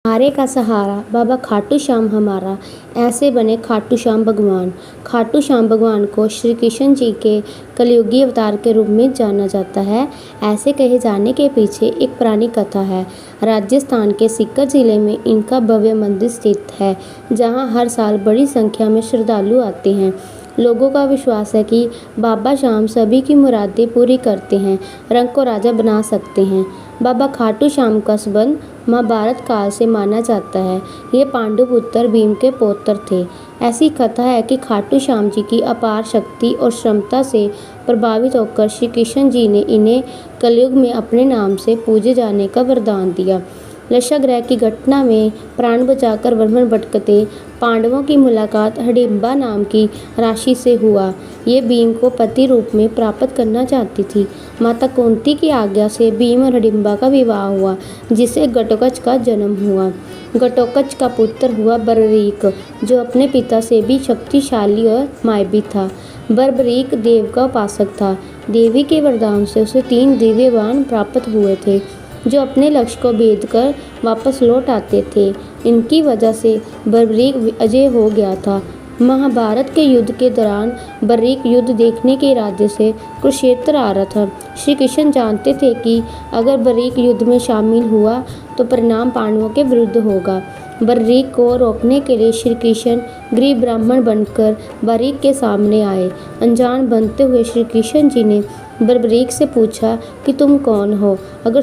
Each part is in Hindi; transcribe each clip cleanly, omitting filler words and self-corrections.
सहारे का सहारा बाबा खाटू श्याम हमारा, ऐसे बने खाटू श्याम भगवान। खाटू श्याम भगवान को श्री कृष्ण जी के कलयुगी अवतार के रूप में जाना जाता है। ऐसे कहे जाने के पीछे एक पुरानी कथा है। राजस्थान के सीकर जिले में इनका भव्य मंदिर स्थित है, जहां हर साल बड़ी संख्या में श्रद्धालु आते हैं। लोगों का विश्वास है कि बाबा श्याम सभी की मुरादें पूरी करते हैं, रंग को राजा बना सकते हैं। बाबा खाटू श्याम का संबंध महाभारत काल से माना जाता है। ये पांडु पुत्र भीम के पौत्र थे। ऐसी कथा है कि खाटू श्याम जी की अपार शक्ति और क्षमता से प्रभावित होकर श्री कृष्ण जी ने इन्हें कलयुग में अपने नाम से पूजे जाने का वरदान दिया। लक्षाग्रह की घटना में प्राण बचाकर वन में भटकते पांडवों की मुलाकात हिडिंबा नाम की राशि से हुआ। ये भीम को पति रूप में प्राप्त करना चाहती थी। माता कुंती की आज्ञा से भीम और हिडिंबा का विवाह हुआ, जिससे घटोत्कच का जन्म हुआ। घटोत्कच का पुत्र हुआ बर्बरीक, जो अपने पिता से भी शक्तिशाली और मायावी था। बर्बरीक देव का उपासक था। देवी के वरदान से उसे 3 दिव्य बाण प्राप्त हुए थे, जो अपने लक्ष्य को भेद कर वापस लौट आते थे। इनकी वजह से बर्बरीक अजय हो गया था। महाभारत के युद्ध के दौरान बर्बरीक युद्ध देखने के इरादे से कुरुक्षेत्र आ रहा था। श्री कृष्ण जानते थे कि अगर बर्बरीक युद्ध में शामिल हुआ तो परिणाम पांडवों के विरुद्ध होगा। बर्बरीक को रोकने के लिए श्री कृष्ण गरीब ब्राह्मण बनकर बर्बरीक के सामने आए। अनजान बनते हुए श्री कृष्ण जी ने बर्बरीक से पूछा कि तुम कौन हो, अगर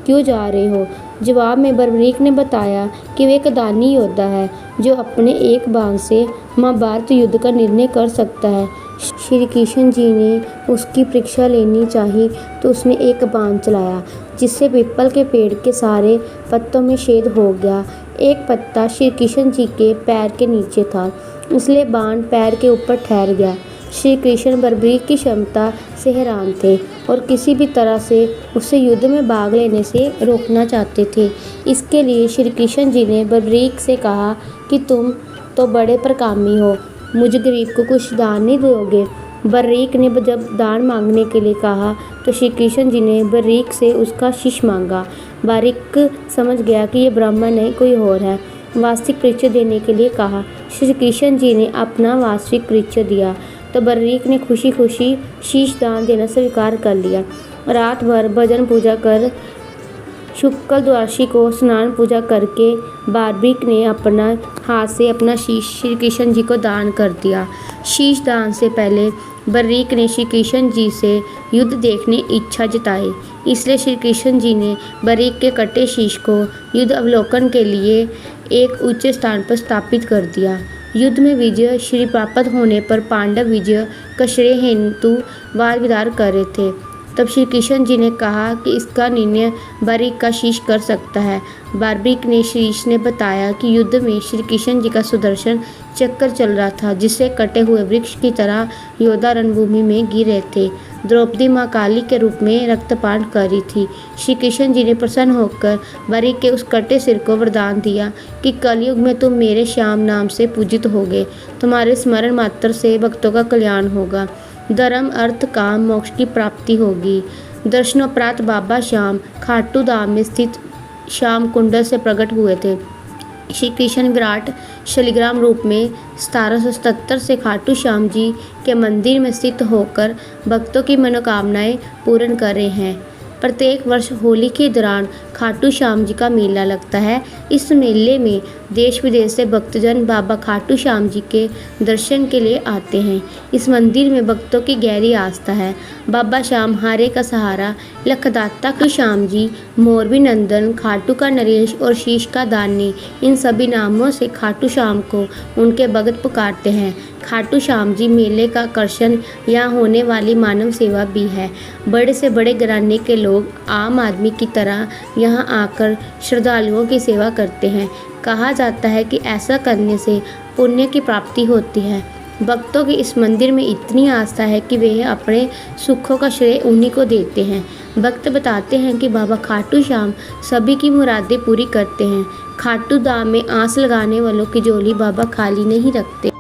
क्यों जा रहे हो। जवाब में बर्बरीक ने बताया कि वे एक दानी योद्धा है, जो अपने एक बाण से महाभारत युद्ध का निर्णय कर सकता है। श्री कृष्ण जी ने उसकी परीक्षा लेनी चाही तो उसने एक बाण चलाया, जिससे पीपल के पेड़ के सारे पत्तों में छेद हो गया। एक पत्ता श्री कृष्ण जी के पैर के नीचे था, इसलिए बाण पैर के ऊपर ठहर गया। श्री कृष्ण बर्बरीक की क्षमता से हैरान थे और किसी भी तरह से उसे युद्ध में भाग लेने से रोकना चाहते थे। इसके लिए श्री कृष्ण जी ने बर्बरीक से कहा कि तुम तो बड़े प्रकामी हो, मुझे गरीब को कुछ दान नहीं दोगे। बर्बरीक ने जब दान मांगने के लिए कहा तो श्री कृष्ण जी ने बर्बरीक से उसका शीश मांगा। बर्बरीक समझ गया कि ये ब्राह्मण नहीं कोई और है। वास्तविक परिचय देने के लिए कहा। श्री कृष्ण जी ने अपना वास्तविक परिचय दिया तो बर्बरीक ने खुशी खुशी शीश दान देना स्वीकार कर लिया। रात भर भजन पूजा कर शुक्ल द्वादशी को स्नान पूजा करके बर्बरीक ने अपना हाथ से अपना शीश श्री कृष्ण जी को दान कर दिया। शीश दान से पहले बर्बरीक ने श्री कृष्ण जी से युद्ध देखने इच्छा जताई, इसलिए श्री कृष्ण जी ने बर्बरीक के कटे शीश को युद्ध अवलोकन के लिए एक ऊंचे स्थान पर स्थापित कर दिया। युद्ध में विजय श्री प्राप्त होने पर पांडव विजय का श्रेय हेतु वाद विवाद कर रहे थे। तब श्री कृष्ण जी ने कहा कि इसका निर्णय बर्बरीक का शीश कर सकता है। बर्बरीक ने शीश ने बताया कि युद्ध में श्री कृष्ण जी का सुदर्शन चक्र चल रहा था, जिससे कटे हुए वृक्ष की तरह योद्धा रणभूमि में गिर रहे थे। द्रौपदी माँ काली के रूप में रक्तपान कर रही थी। श्री कृष्ण जी ने प्रसन्न होकर बर्बरीक के उस कटे सिर को वरदान दिया कि कलयुग में तुम मेरे श्याम नाम से पूजित होगे। तुम्हारे स्मरण मात्र से भक्तों का कल्याण होगा, धर्म अर्थ काम मोक्ष की प्राप्ति होगी। दर्शनोपरांत बाबा श्याम खाटू धाम में स्थित श्याम कुंड से प्रकट हुए थे। श्री कृष्ण विराट शालिग्राम रूप में 1777 से खाटू श्याम जी के मंदिर में स्थित होकर भक्तों की मनोकामनाएं पूर्ण कर रहे हैं। प्रत्येक वर्ष होली के दौरान खाटू श्याम जी का मेला लगता है। इस मेले में देश विदेश से भक्तजन बाबा खाटू श्याम जी के दर्शन के लिए आते हैं। इस मंदिर में भक्तों की गहरी आस्था है। बाबा श्याम हारे का सहारा, लखदाता खाटू श्याम जी, मोरबी नंदन, खाटू का नरेश और शीश का दानी, इन सभी नामों से खाटू श्याम को उनके भगत पुकारते हैं। खाटू श्याम जी मेले का आकर्षण यहाँ होने वाली मानव सेवा भी है। बड़े से बड़े घराने के लोग आम आदमी की तरह यहाँ आकर श्रद्धालुओं की सेवा करते हैं। कहा जाता है कि ऐसा करने से पुण्य की प्राप्ति होती है। भक्तों की इस मंदिर में इतनी आस्था है कि वे अपने सुखों का श्रेय उन्हीं को देते हैं। भक्त बताते हैं कि बाबा खाटू श्याम सभी की मुरादें पूरी करते हैं। खाटू धाम में आस लगाने वालों की झोली बाबा खाली नहीं रखते।